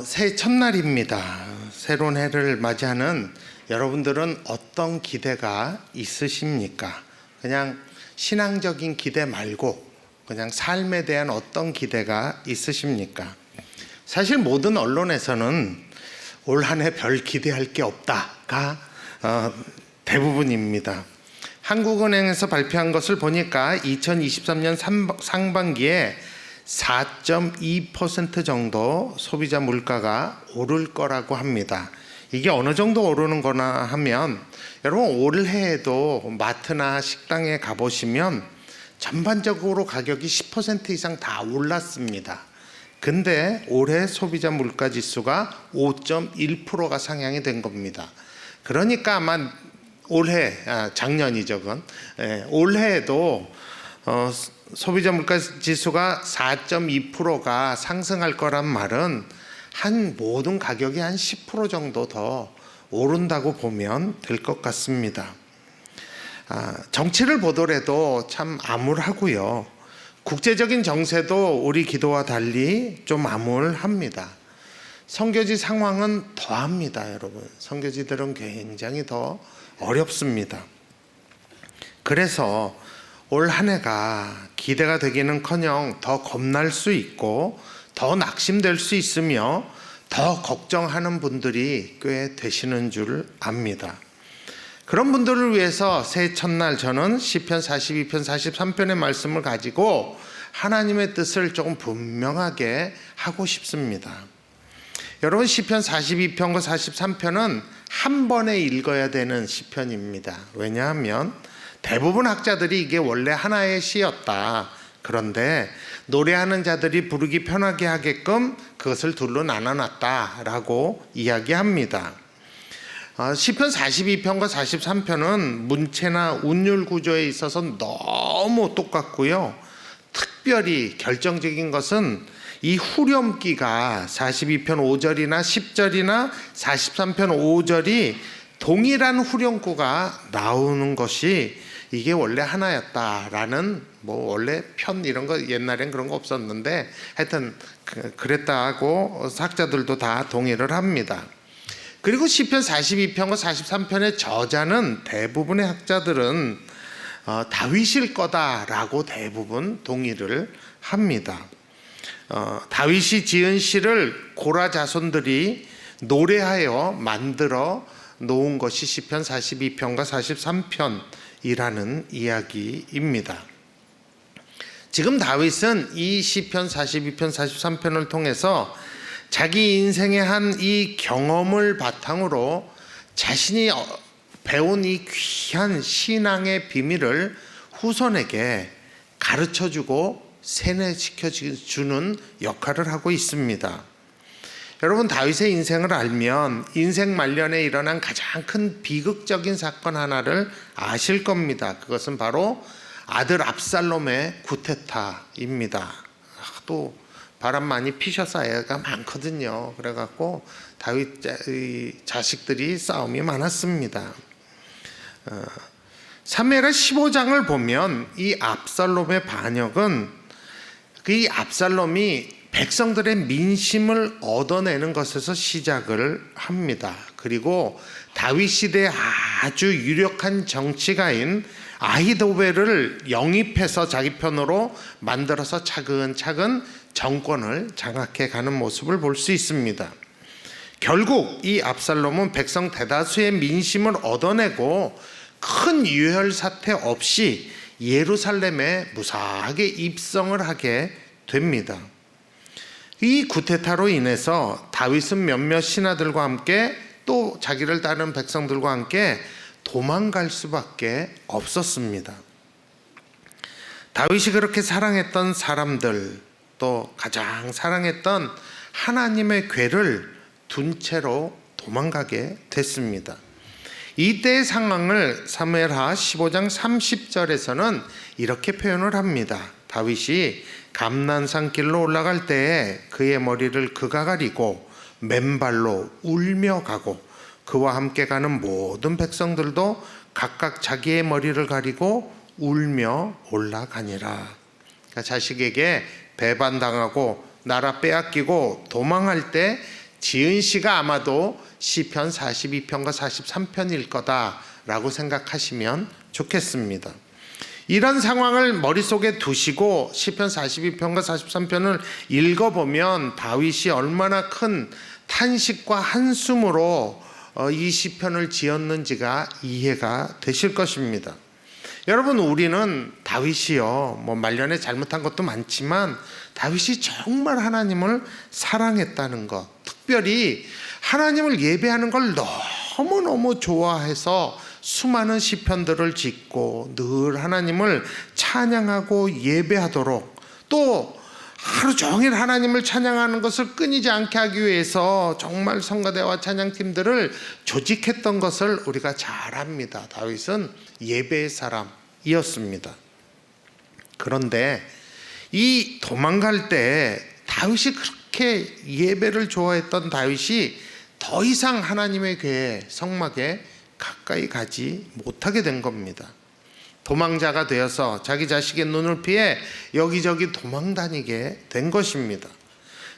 새해 첫날입니다. 새로운 해를 맞이하는 여러분들은 어떤 기대가 있으십니까? 그냥 신앙적인 기대 말고 그냥 삶에 대한 어떤 기대가 있으십니까? 사실 모든 언론에서는 올 한 해 별 기대할 게 없다가 대부분입니다. 한국은행에서 발표한 것을 보니까 2023년 상반기에 4.2% 정도 소비자 물가가 오를 거라고 합니다. 이게 어느 정도 오르는 거나 하면 여러분 올해에도 마트나 식당에 가보시면 전반적으로 가격이 10% 이상 다 올랐습니다. 근데 올해 소비자 물가 지수가 5.1%가 상향이 된 겁니다. 그러니까 아마 올해, 작년이죠 그건. 올해에도 소비자 물가 지수가 4.2%가 상승할 거란 말은 한 모든 가격이 한 10% 정도 더 오른다고 보면 될 것 같습니다. 정치를 보더라도 참 암울하고요. 국제적인 정세도 우리 기도와 달리 좀 암울합니다. 선교지 상황은 더합니다, 여러분. 선교지들은 굉장히 더 어렵습니다. 그래서 올 한 해가 기대가 되기는커녕 더 겁날 수 있고 더 낙심될 수 있으며 더 걱정하는 분들이 꽤 되시는 줄 압니다. 그런 분들을 위해서 새해 첫날 저는 시편 42편 43편의 말씀을 가지고 하나님의 뜻을 조금 분명하게 하고 싶습니다. 여러분 시편 42편과 43편은 한 번에 읽어야 되는 시편입니다. 왜냐하면 대부분 학자들이 이게 원래 하나의 시였다. 그런데 노래하는 자들이 부르기 편하게 하게끔 그것을 둘로 나눠놨다라고 이야기합니다. 시편 42편과 43편은 문체나 운율 구조에 있어서 너무 똑같고요. 특별히 결정적인 것은 이 후렴기가 42편 5절이나 10절이나 43편 5절이 동일한 후렴구가 나오는 것이 이게 원래 하나였다라는 원래 편 이런 거 옛날엔 그런 거 없었는데 하여튼 그랬다고 학자들도 다 동의를 합니다. 그리고 시편 42편과 43편의 저자는 대부분의 학자들은 다윗일 거다라고 대부분 동의를 합니다. 다윗이 지은 시를 고라 자손들이 노래하여 만들어 놓은 것이 시편 42편과 43편이라는 이야기입니다. 지금 다윗은 이 시편 42편 43편을 통해서 자기 인생의 한 이 경험을 바탕으로 자신이 배운 이 귀한 신앙의 비밀을 후손에게 가르쳐주고 세뇌시켜주는 역할을 하고 있습니다. 여러분 다윗의 인생을 알면 인생 말년에 일어난 가장 큰 비극적인 사건 하나를 아실 겁니다. 그것은 바로 아들 압살롬의 쿠데타입니다. 또 바람 많이 피셔서 애가 많거든요. 그래갖고 다윗 자식들이 싸움이 많았습니다. 사무엘하 15장을 보면 이 압살롬의 반역은 이 압살롬이 백성들의 민심을 얻어내는 것에서 시작을 합니다. 그리고 다윗 시대의 아주 유력한 정치가인 아히도벨을 영입해서 자기 편으로 만들어서 차근차근 정권을 장악해 가는 모습을 볼 수 있습니다. 결국 이 압살롬은 백성 대다수의 민심을 얻어내고 큰 유혈 사태 없이 예루살렘에 무사하게 입성을 하게 됩니다. 이 쿠데타로 인해서 다윗은 몇몇 신하들과 함께 또 자기를 따르는 백성들과 함께 도망갈 수밖에 없었습니다. 다윗이 그렇게 사랑했던 사람들 또 가장 사랑했던 하나님의 궤를 둔 채로 도망가게 됐습니다. 이때의 상황을 사무엘하 15장 30절에서는 이렇게 표현을 합니다. 다윗이 감난산 길로 올라갈 때에 그의 머리를 그가 가리고 맨발로 울며 가고 그와 함께 가는 모든 백성들도 각각 자기의 머리를 가리고 울며 올라가니라. 그러니까 자식에게 배반당하고 나라 빼앗기고 도망할 때 지은 시가 아마도 시편 42편과 43편일 거다라고 생각하시면 좋겠습니다. 이런 상황을 머릿속에 두시고 시편 42편과 43편을 읽어보면 다윗이 얼마나 큰 탄식과 한숨으로 이 시편을 지었는지가 이해가 되실 것입니다. 여러분, 우리는 다윗이요, 말년에 잘못한 것도 많지만 다윗이 정말 하나님을 사랑했다는 것, 특별히 하나님을 예배하는 걸 너무너무 좋아해서 수많은 시편들을 짓고 늘 하나님을 찬양하고 예배하도록, 또 하루 종일 하나님을 찬양하는 것을 끊이지 않게 하기 위해서 정말 성가대와 찬양팀들을 조직했던 것을 우리가 잘 압니다. 다윗은 예배의 사람이었습니다. 그런데 이 도망갈 때 다윗이 그렇게 예배를 좋아했던 다윗이 더 이상 하나님의 궤 성막에 가까이 가지 못하게 된 겁니다. 도망자가 되어서 자기 자식의 눈을 피해 여기저기 도망다니게 된 것입니다.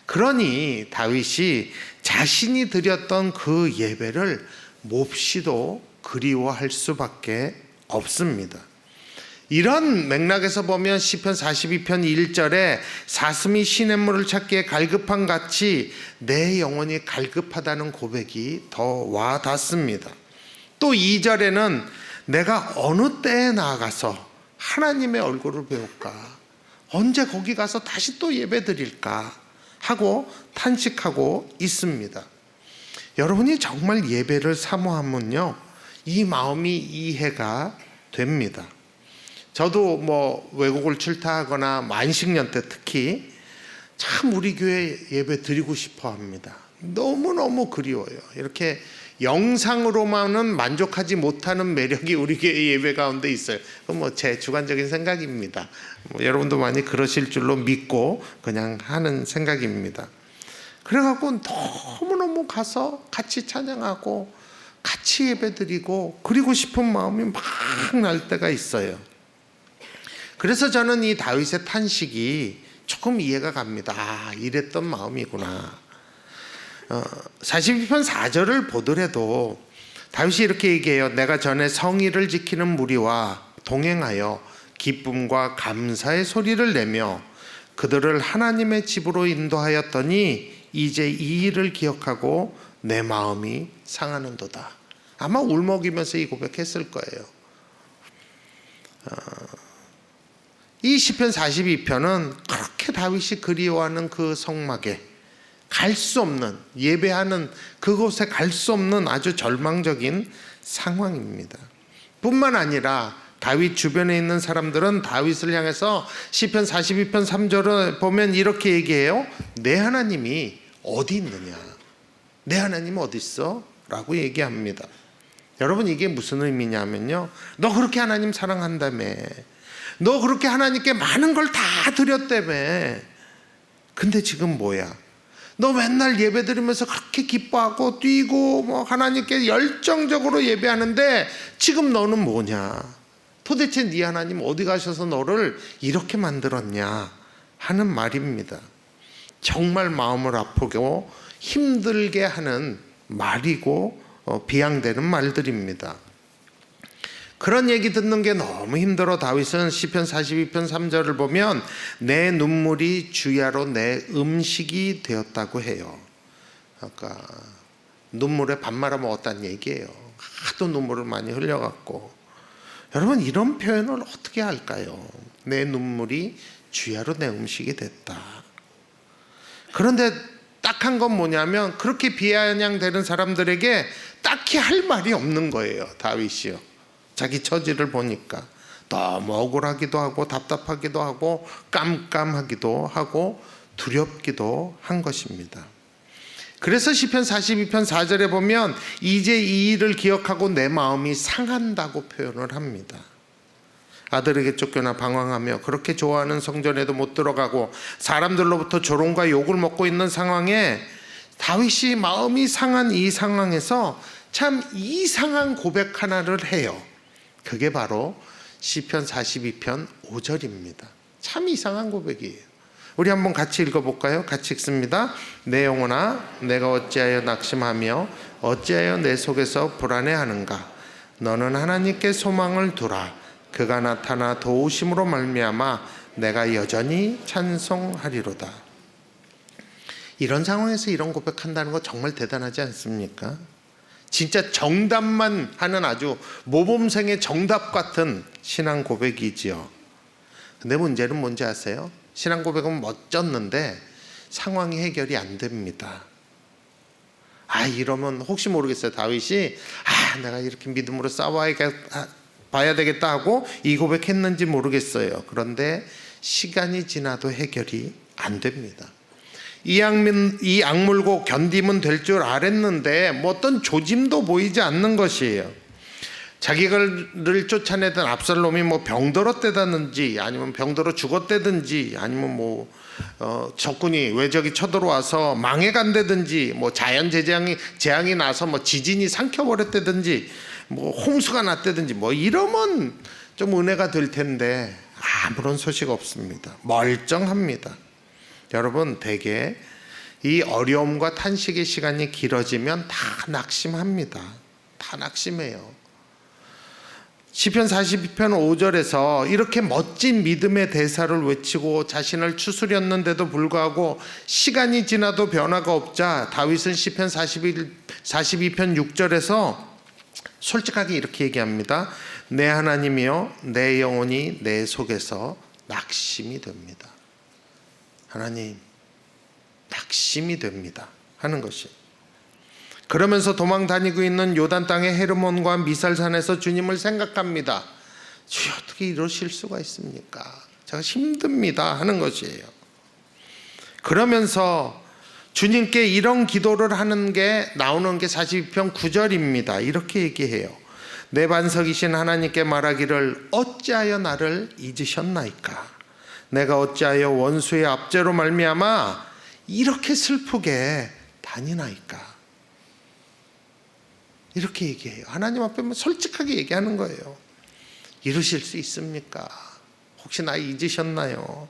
그러니 다윗이 자신이 드렸던 그 예배를 몹시도 그리워할 수밖에 없습니다. 이런 맥락에서 보면 시편 42편 1절에 사슴이 시냇물을 찾기에 갈급한 같이 내 영혼이 갈급하다는 고백이 더 와닿습니다. 또 2절에는 내가 어느 때에 나아가서 하나님의 얼굴을 배울까, 언제 거기 가서 다시 또 예배 드릴까 하고 탄식하고 있습니다. 여러분이 정말 예배를 사모하면요, 이 마음이 이해가 됩니다. 저도 외국을 출타하거나 안식년 때 특히 참 우리 교회 예배 드리고 싶어 합니다. 너무너무 그리워요. 이렇게 영상으로만은 만족하지 못하는 매력이 우리 교회 예배 가운데 있어요. 그건 제 주관적인 생각입니다. 여러분도 많이 그러실 줄로 믿고 그냥 하는 생각입니다. 그래갖고 너무너무 가서 같이 찬양하고 같이 예배 드리고 그리고 싶은 마음이 막 날 때가 있어요. 그래서 저는 이 다윗의 탄식이 조금 이해가 갑니다. 아, 이랬던 마음이구나. 42편 4절을 보더라도 다윗이 이렇게 얘기해요. 내가 전에 성의를 지키는 무리와 동행하여 기쁨과 감사의 소리를 내며 그들을 하나님의 집으로 인도하였더니 이제 이 일을 기억하고 내 마음이 상하는도다. 아마 울먹이면서 이 고백했을 거예요. 이 시편 42편은 그렇게 다윗이 그리워하는 그 성막에 갈 수 없는, 예배하는 그곳에 갈 수 없는 아주 절망적인 상황입니다. 뿐만 아니라 다윗 주변에 있는 사람들은 다윗을 향해서 시편 42편 3절을 보면 이렇게 얘기해요. 내 하나님이 어디 있느냐, 내 하나님 어디 있어? 라고 얘기합니다. 여러분, 이게 무슨 의미냐면요, 너 그렇게 하나님 사랑한다며, 너 그렇게 하나님께 많은 걸 다 드렸다며, 근데 지금 뭐야? 너 맨날 예배 드리면서 그렇게 기뻐하고 뛰고 하나님께 열정적으로 예배하는데 지금 너는 뭐냐? 도대체 네 하나님 어디 가셔서 너를 이렇게 만들었냐 하는 말입니다. 정말 마음을 아프고 힘들게 하는 말이고 비양되는 말들입니다. 그런 얘기 듣는 게 너무 힘들어 다윗은 시편 42편 3절을 보면 내 눈물이 주야로 내 음식이 되었다고 해요. 그러니까 눈물에 밥 말아 먹었다는 얘기예요. 하도 눈물을 많이 흘려갖고. 여러분, 이런 표현을 어떻게 할까요? 내 눈물이 주야로 내 음식이 됐다. 그런데 딱한 건 뭐냐면 그렇게 비아냥되는 사람들에게 딱히 할 말이 없는 거예요. 다윗이요. 자기 처지를 보니까 너무 억울하기도 하고 답답하기도 하고 깜깜하기도 하고 두렵기도 한 것입니다. 그래서 시편 42편 4절에 보면 이제 이 일을 기억하고 내 마음이 상한다고 표현을 합니다. 아들에게 쫓겨나 방황하며 그렇게 좋아하는 성전에도 못 들어가고 사람들로부터 조롱과 욕을 먹고 있는 상황에 다윗이 마음이 상한 이 상황에서 참 이상한 고백 하나를 해요. 그게 바로 시편 42편 5절입니다. 참 이상한 고백이에요. 우리 한번 같이 읽어볼까요? 같이 읽습니다. 내 영혼아, 내가 어찌하여 낙심하며 어찌하여 내 속에서 불안해하는가? 너는 하나님께 소망을 두라. 그가 나타나 도우심으로 말미암아 내가 여전히 찬송하리로다. 이런 상황에서 이런 고백한다는 거 정말 대단하지 않습니까? 진짜 정답만 하는 아주 모범생의 정답 같은 신앙 고백이지요. 근데 문제는 뭔지 아세요? 신앙 고백은 멋졌는데 상황이 해결이 안 됩니다. 이러면 혹시 모르겠어요. 다윗이 내가 이렇게 믿음으로 봐야 되겠다 하고 이 고백했는지 모르겠어요. 그런데 시간이 지나도 해결이 안 됩니다. 이 악물고 견디면 될 줄 알았는데 뭐 어떤 조짐도 보이지 않는 것이에요. 자기를 쫓아내던 압살롬이 뭐 병들어 떼다든지 아니면 병들어 죽었다든지 아니면 적군이 외적이 쳐들어와서 망해간다든지 자연 재앙이 나서 지진이 삼켜버렸다든지 홍수가 났다든지 이러면 좀 은혜가 될 텐데 아무런 소식 없습니다. 멀쩡합니다. 여러분, 대개 이 어려움과 탄식의 시간이 길어지면 다 낙심합니다. 다 낙심해요. 시편 42편 5절에서 이렇게 멋진 믿음의 대사를 외치고 자신을 추스렸는데도 불구하고 시간이 지나도 변화가 없자 다윗은 시편 42편 6절에서 솔직하게 이렇게 얘기합니다. 내 하나님이여, 내 영혼이 내 속에서 낙심이 됩니다. 하나님, 낙심이 됩니다 하는 것이. 그러면서 도망 다니고 있는 요단 땅의 헤르몬과 미살산에서 주님을 생각합니다. 주여, 어떻게 이러실 수가 있습니까? 제가 힘듭니다 하는 것이에요. 그러면서 주님께 이런 기도를 하는 게 나오는 게 42편 9절입니다. 이렇게 얘기해요. 내 반석이신 하나님께 말하기를 어찌하여 나를 잊으셨나이까? 내가 어찌하여 원수의 압제로 말미암아 이렇게 슬프게 다니나이까? 이렇게 얘기해요. 하나님 앞에 솔직하게 얘기하는 거예요. 이러실 수 있습니까? 혹시 나 잊으셨나요?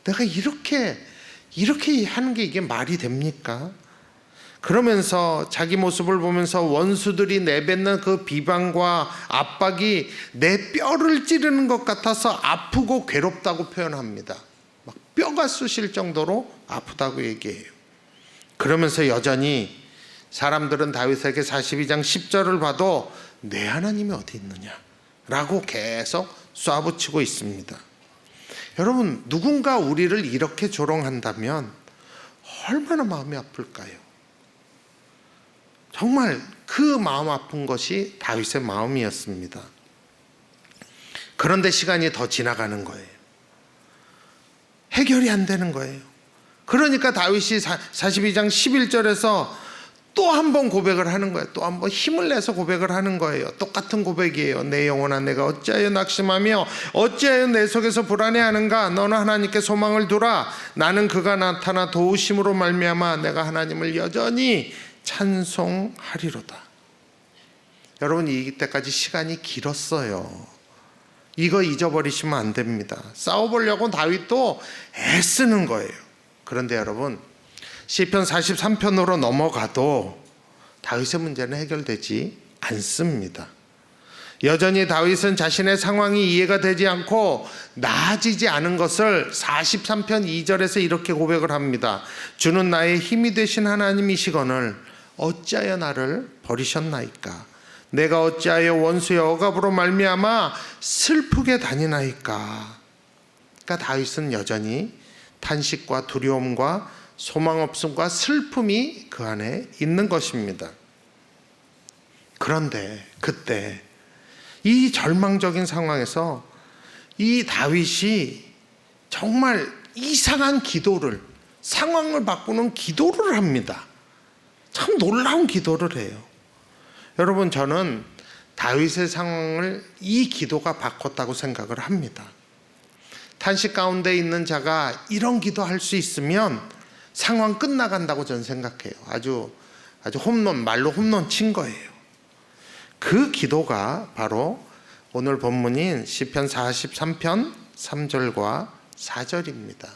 내가 이렇게 하는 게 이게 말이 됩니까? 그러면서 자기 모습을 보면서 원수들이 내뱉는 그 비방과 압박이 내 뼈를 찌르는 것 같아서 아프고 괴롭다고 표현합니다. 막 뼈가 쑤실 정도로 아프다고 얘기해요. 그러면서 여전히 사람들은 다윗에게 42장 10절을 봐도 내 하나님이 어디 있느냐 라고 계속 쏴붙이고 있습니다. 여러분, 누군가 우리를 이렇게 조롱한다면 얼마나 마음이 아플까요? 정말 그 마음 아픈 것이 다윗의 마음이었습니다. 그런데 시간이 더 지나가는 거예요. 해결이 안 되는 거예요. 그러니까 다윗이 42장 11절에서 또 한 번 고백을 하는 거예요. 또 한 번 힘을 내서 고백을 하는 거예요. 똑같은 고백이에요. 내 영혼아, 내가 어찌하여 낙심하며 어찌하여 내 속에서 불안해하는가? 너는 하나님께 소망을 두라. 나는 그가 나타나 도우심으로 말미암아 내가 하나님을 여전히 찬송하리로다. 여러분, 이때까지 시간이 길었어요. 이거 잊어버리시면 안 됩니다. 싸워보려고 다윗도 애쓰는 거예요. 그런데 여러분, 시편 43편으로 넘어가도 다윗의 문제는 해결되지 않습니다. 여전히 다윗은 자신의 상황이 이해가 되지 않고 나아지지 않은 것을 43편 2절에서 이렇게 고백을 합니다. 주는 나의 힘이 되신 하나님이시거늘 어찌하여 나를 버리셨나이까? 내가 어찌하여 원수의 억압으로 말미암아 슬프게 다니나이까? 그러니까 다윗은 여전히 탄식과 두려움과 소망 없음과 슬픔이 그 안에 있는 것입니다. 그런데 그때 이 절망적인 상황에서 이 다윗이 정말 이상한 기도를, 상황을 바꾸는 기도를 합니다. 참 놀라운 기도를 해요. 여러분, 저는 다윗의 상황을 이 기도가 바꿨다고 생각을 합니다. 탄식 가운데 있는 자가 이런 기도할 수 있으면 상황 끝나간다고 저는 생각해요. 아주 말로 홈런 친 거예요. 그 기도가 바로 오늘 본문인 시편 43편 3절과 4절입니다.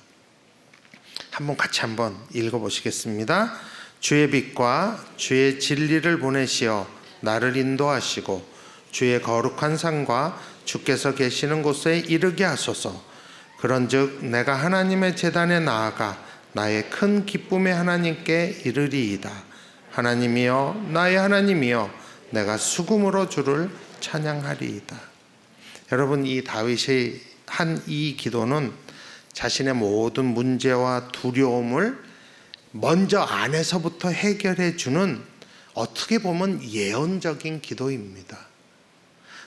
같이 한번 읽어보시겠습니다. 주의 빛과 주의 진리를 보내시어 나를 인도하시고 주의 거룩한 산과 주께서 계시는 곳에 이르게 하소서. 그런즉 내가 하나님의 제단에 나아가 나의 큰 기쁨의 하나님께 이르리이다. 하나님이여 나의 하나님이여 내가 수금으로 주를 찬양하리이다. 여러분, 이 다윗이 한 이 기도는 자신의 모든 문제와 두려움을 먼저 안에서부터 해결해 주는, 어떻게 보면 예언적인 기도입니다.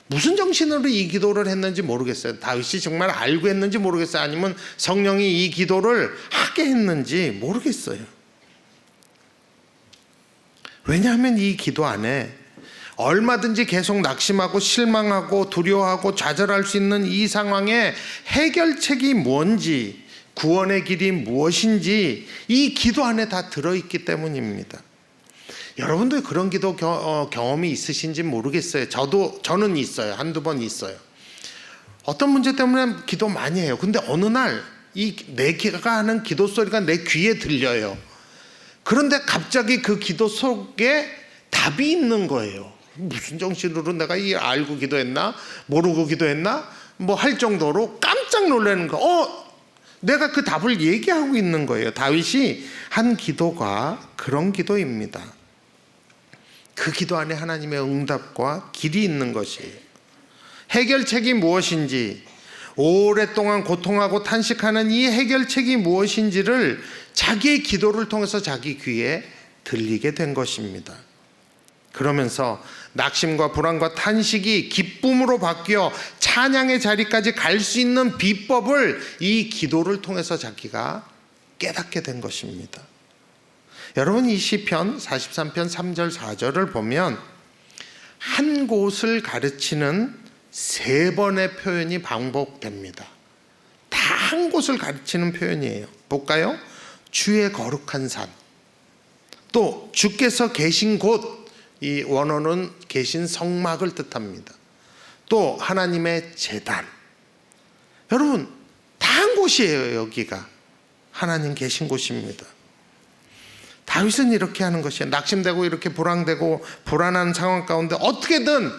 무슨 정신으로 이 기도를 했는지 모르겠어요. 다윗이 정말 알고 했는지 모르겠어요. 아니면 성령이 이 기도를 하게 했는지 모르겠어요. 왜냐하면 이 기도 안에 얼마든지 계속 낙심하고 실망하고 두려워하고 좌절할 수 있는 이 상황의 해결책이 뭔지, 구원의 길이 무엇인지 이 기도 안에 다 들어있기 때문입니다. 여러분도 그런 기도 경험이 있으신지 모르겠어요. 저는 있어요. 한두 번 있어요. 어떤 문제 때문에 기도 많이 해요. 근데 어느 날 내 귀가 하는 기도 소리가 내 귀에 들려요. 그런데 갑자기 그 기도 속에 답이 있는 거예요. 무슨 정신으로 내가 알고 기도했나? 모르고 기도했나? 뭐 할 정도로 깜짝 놀라는 거. 내가 그 답을 얘기하고 있는 거예요. 다윗이 한 기도가 그런 기도입니다. 그 기도 안에 하나님의 응답과 길이 있는 것이에요. 해결책이 무엇인지, 오랫동안 고통하고 탄식하는 이 해결책이 무엇인지를 자기의 기도를 통해서 자기 귀에 들리게 된 것입니다. 그러면서 낙심과 불안과 탄식이 기쁨으로 바뀌어 찬양의 자리까지 갈 수 있는 비법을 이 기도를 통해서 자기가 깨닫게 된 것입니다. 여러분, 이 시편 43편 3절 4절을 보면 한 곳을 가르치는 3번의 표현이 반복됩니다. 다 한 곳을 가르치는 표현이에요. 볼까요? 주의 거룩한 산, 또 주께서 계신 곳, 이 원어는 계신 성막을 뜻합니다. 또 하나님의 제단. 여러분, 다 한 곳이에요. 여기가 하나님 계신 곳입니다. 다윗은 이렇게 하는 것이에요. 낙심되고 이렇게 불안되고 불안한 상황 가운데 어떻게든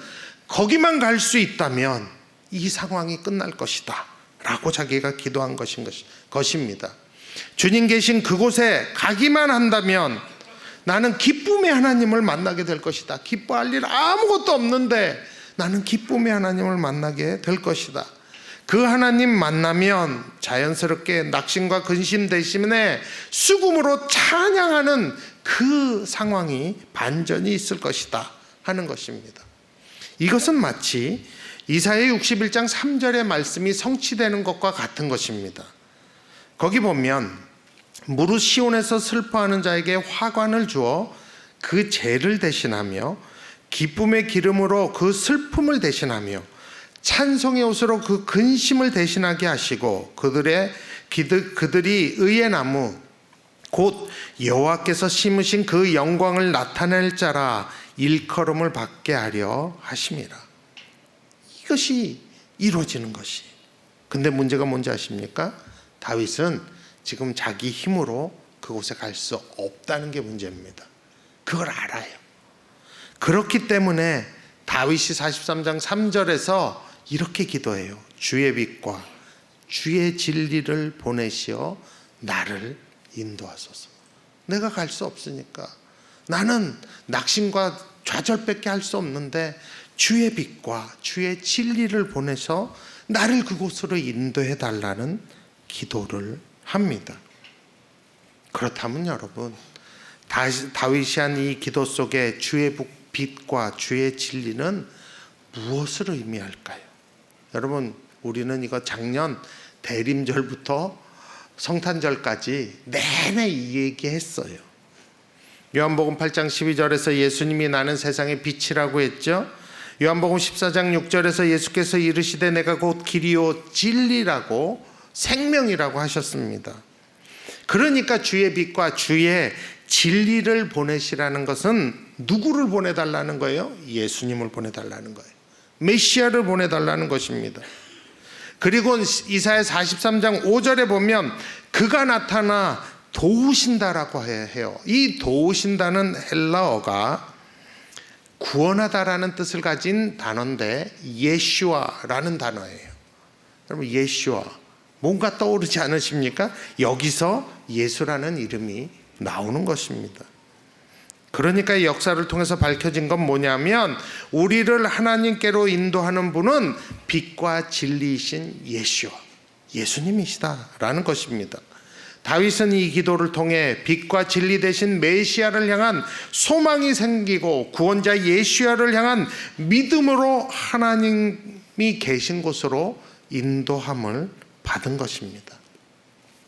거기만 갈 수 있다면 이 상황이 끝날 것이다 라고 자기가 기도한 것입니다. 주님 계신 그곳에 가기만 한다면 나는 기쁨의 하나님을 만나게 될 것이다. 기뻐할 일 아무것도 없는데 나는 기쁨의 하나님을 만나게 될 것이다. 그 하나님 만나면 자연스럽게 낙심과 근심 대신에 수금으로 찬양하는 그 상황이 반전이 있을 것이다 하는 것입니다. 이것은 마치 이사야 61장 3절의 말씀이 성취되는 것과 같은 것입니다. 거기 보면 무릇 시온에서 슬퍼하는 자에게 화관을 주어 그 죄를 대신하며 기쁨의 기름으로 그 슬픔을 대신하며 찬송의 옷으로 그 근심을 대신하게 하시고 그들이 의의 나무 곧 여호와께서 심으신 그 영광을 나타낼 자라 일컬음을 받게 하려 하심이라. 이것이 이루어지는 것이. 근데 문제가 뭔지 아십니까? 다윗은 지금 자기 힘으로 그곳에 갈 수 없다는 게 문제입니다. 그걸 알아요. 그렇기 때문에 다윗이 43장 3절에서 이렇게 기도해요. 주의 빛과 주의 진리를 보내시어 나를 인도하소서. 내가 갈 수 없으니까, 나는 낙심과 좌절밖에 할 수 없는데 주의 빛과 주의 진리를 보내서 나를 그곳으로 인도해 달라는 기도를 합니다. 그렇다면 여러분, 다윗이 한 이 기도 속에 주의 빛과 주의 진리는 무엇을 의미할까요? 여러분, 우리는 이거 작년 대림절부터 성탄절까지 내내 이 얘기했어요. 요한복음 8장 12절에서 예수님이 나는 세상의 빛이라고 했죠. 요한복음 14장 6절에서 예수께서 이르시되 내가 곧 길이요 진리라고 생명이라고 하셨습니다. 그러니까 주의 빛과 주의 진리를 보내시라는 것은 누구를 보내달라는 거예요? 예수님을 보내달라는 거예요. 메시아를 보내달라는 것입니다. 그리고 이사야 43장 5절에 보면 그가 나타나 도우신다라고 해요. 이 도우신다는 헬라어가 구원하다라는 뜻을 가진 단어인데 예슈아라는 단어예요. 여러분, 예슈아 뭔가 떠오르지 않으십니까? 여기서 예수라는 이름이 나오는 것입니다. 그러니까 이 역사를 통해서 밝혀진 건 뭐냐면 우리를 하나님께로 인도하는 분은 빛과 진리이신 예수와 예수님이시다라는 것입니다. 다윗은 이 기도를 통해 빛과 진리 되신 메시아를 향한 소망이 생기고 구원자 예수야를 향한 믿음으로 하나님이 계신 곳으로 인도함을 받은 것입니다.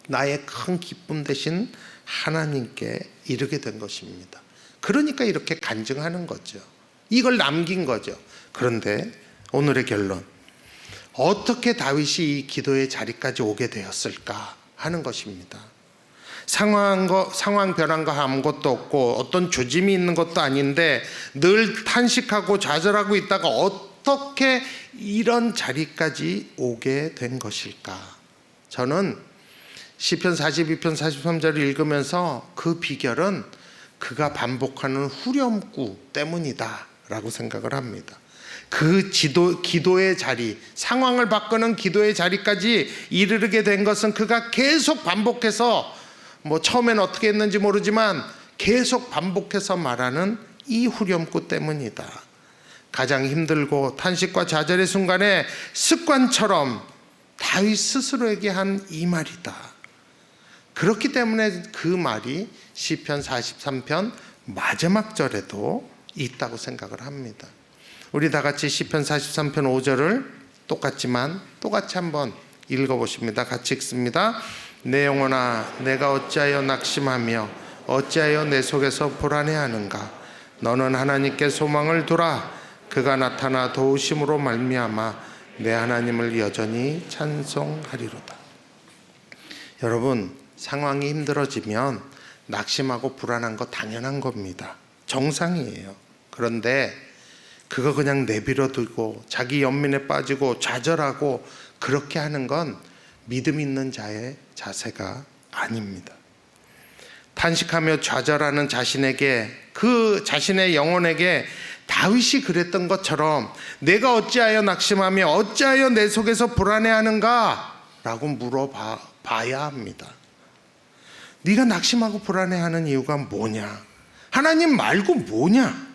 나의 큰 기쁨 대신 하나님께 이르게 된 것입니다. 그러니까 이렇게 간증하는 거죠. 이걸 남긴 거죠. 그런데 오늘의 결론, 어떻게 다윗이 이 기도의 자리까지 오게 되었을까 하는 것입니다. 상황 변한 거 아무것도 없고 어떤 조짐이 있는 것도 아닌데 늘 탄식하고 좌절하고 있다가 어떻게 이런 자리까지 오게 된 것일까? 저는 시편 42편 43절을 읽으면서 그 비결은 그가 반복하는 후렴구 때문이다 라고 생각을 합니다. 그 기도의 자리, 상황을 바꾸는 기도의 자리까지 이르게 된 것은 그가 계속 반복해서 처음엔 어떻게 했는지 모르지만 계속 반복해서 말하는 이 후렴구 때문이다. 가장 힘들고 탄식과 좌절의 순간에 습관처럼 다윗 스스로에게 한 이 말이다. 그렇기 때문에 그 말이 시편 43편 마지막 절에도 있다고 생각을 합니다. 우리 다 같이 시편 43편 5절을 똑같이 한번 읽어보십니다. 같이 읽습니다. 내 영혼아, 내가 어찌하여 낙심하며 어찌하여 내 속에서 불안해하는가? 너는 하나님께 소망을 두라. 그가 나타나 도우심으로 말미암아 내 하나님을 여전히 찬송하리로다. 여러분, 상황이 힘들어지면 낙심하고 불안한 거 당연한 겁니다. 정상이에요. 그런데 그거 그냥 내버려 두고 자기 연민에 빠지고 좌절하고 그렇게 하는 건 믿음 있는 자의 자세가 아닙니다. 탄식하며 좌절하는 자신에게, 그 자신의 영혼에게 다윗이 그랬던 것처럼 내가 어찌하여 낙심하며 어찌하여 내 속에서 불안해하는가? 라고 물어봐야 합니다. 네가 낙심하고 불안해하는 이유가 뭐냐? 하나님 말고 뭐냐?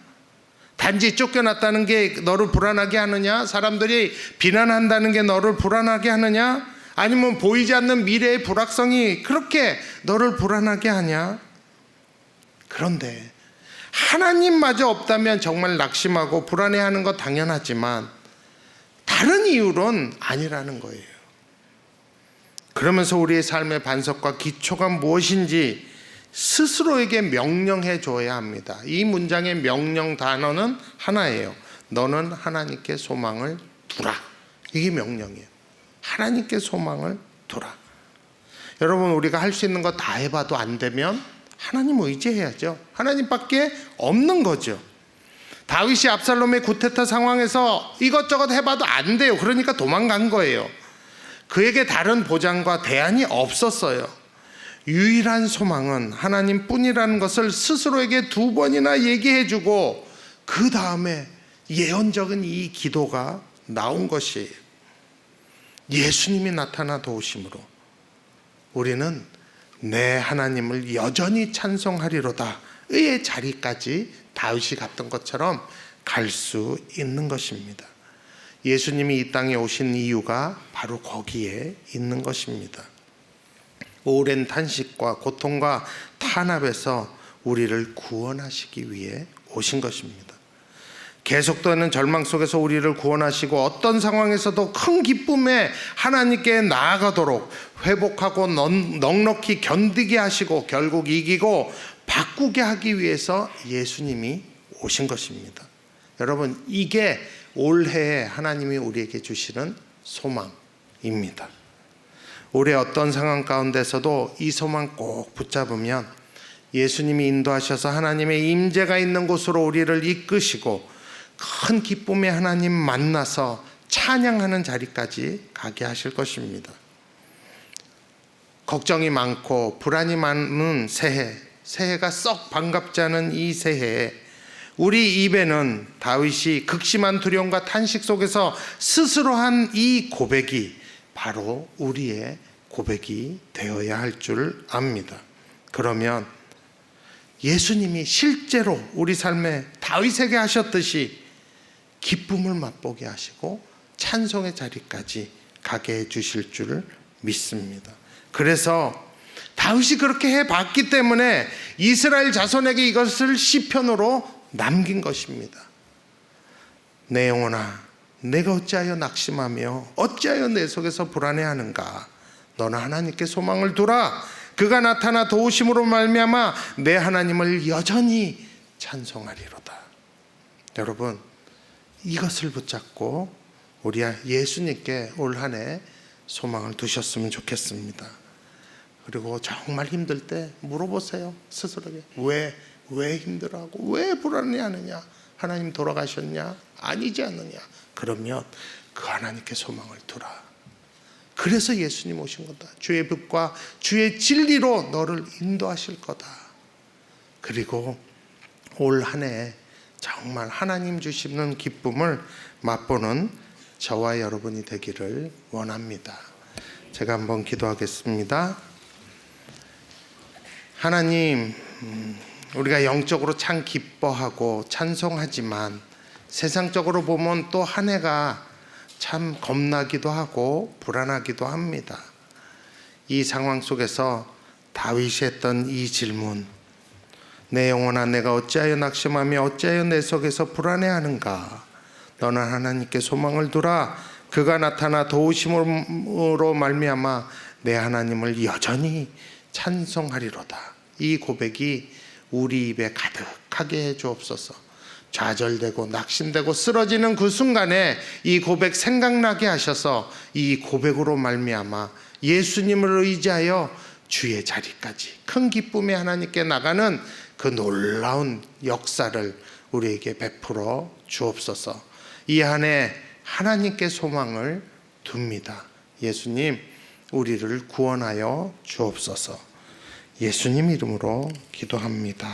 단지 쫓겨났다는 게 너를 불안하게 하느냐? 사람들이 비난한다는 게 너를 불안하게 하느냐? 아니면 보이지 않는 미래의 불확성이 그렇게 너를 불안하게 하냐? 그런데 하나님마저 없다면 정말 낙심하고 불안해하는 거 당연하지만 다른 이유로는 아니라는 거예요. 그러면서 우리의 삶의 반석과 기초가 무엇인지 스스로에게 명령해 줘야 합니다. 이 문장의 명령 단어는 하나예요. 너는 하나님께 소망을 두라. 이게 명령이에요. 하나님께 소망을 두라. 여러분, 우리가 할 수 있는 거 다 해봐도 안 되면 하나님 의지해야죠. 하나님밖에 없는 거죠. 다윗이 압살롬의 구테타 상황에서 이것저것 해봐도 안 돼요. 그러니까 도망간 거예요. 그에게 다른 보장과 대안이 없었어요. 유일한 소망은 하나님뿐이라는 것을 스스로에게 2번이나 얘기해주고 그 다음에 예언적인 이 기도가 나온 것이에요. 예수님이 나타나 도우심으로 우리는 내 하나님을 여전히 찬송하리로다 의 자리까지 다윗이 갔던 것처럼 갈 수 있는 것입니다. 예수님이 이 땅에 오신 이유가 바로 거기에 있는 것입니다. 오랜 탄식과 고통과 탄압에서 우리를 구원하시기 위해 오신 것입니다. 계속되는 절망 속에서 우리를 구원하시고 어떤 상황에서도 큰 기쁨에 하나님께 나아가도록 회복하고 넉넉히 견디게 하시고 결국 이기고 바꾸게 하기 위해서 예수님이 오신 것입니다. 여러분, 이게 올해에 하나님이 우리에게 주시는 소망입니다. 올해 어떤 상황 가운데서도 이 소망 꼭 붙잡으면 예수님이 인도하셔서 하나님의 임재가 있는 곳으로 우리를 이끄시고 큰 기쁨의 하나님 만나서 찬양하는 자리까지 가게 하실 것입니다. 걱정이 많고 불안이 많은 새해가 썩 반갑지 않은 이 새해에 우리 입에는 다윗이 극심한 두려움과 탄식 속에서 스스로 한 이 고백이 바로 우리의 고백이 되어야 할 줄 압니다. 그러면 예수님이 실제로 우리 삶에 다윗에게 하셨듯이 기쁨을 맛보게 하시고 찬송의 자리까지 가게 해주실 줄 믿습니다. 그래서 다윗이 그렇게 해봤기 때문에 이스라엘 자손에게 이것을 시편으로 남긴 것입니다. 내 영혼아, 내가 어찌하여 낙심하며 어찌하여 내 속에서 불안해하는가. 너는 하나님께 소망을 두라. 그가 나타나 도우심으로 말미암아 내 하나님을 여전히 찬송하리로다. 여러분, 이것을 붙잡고 우리 예수님께 올 한 해 소망을 두셨으면 좋겠습니다. 그리고 정말 힘들 때 물어보세요. 스스로에게. 왜 힘들어하고 왜 불안해하느냐? 하나님 돌아가셨냐? 아니지 않느냐? 그러면 그 하나님께 소망을 두라. 그래서 예수님 오신 거다. 주의 빛과 주의 진리로 너를 인도하실 거다. 그리고 올 한 해 정말 하나님 주시는 기쁨을 맛보는 저와 여러분이 되기를 원합니다. 제가 한번 기도하겠습니다. 하나님, 우리가 영적으로 참 기뻐하고 찬송하지만 세상적으로 보면 또 한 해가 참 겁나기도 하고 불안하기도 합니다. 이 상황 속에서 다윗이 했던 이 질문, 내 영혼아 내가 어찌하여 낙심하며 어찌하여 내 속에서 불안해하는가. 너는 하나님께 소망을 두라. 그가 나타나 도우심으로 말미암아 내 하나님을 여전히 찬송하리로다. 이 고백이 우리 입에 가득하게 해주옵소서. 좌절되고 낙심되고 쓰러지는 그 순간에 이 고백 생각나게 하셔서 이 고백으로 말미암아 예수님을 의지하여 주의 자리까지 큰 기쁨의 하나님께 나가는 그 놀라운 역사를 우리에게 베풀어 주옵소서. 이 한 해 하나님께 소망을 둡니다. 예수님, 우리를 구원하여 주옵소서. 예수님 이름으로 기도합니다.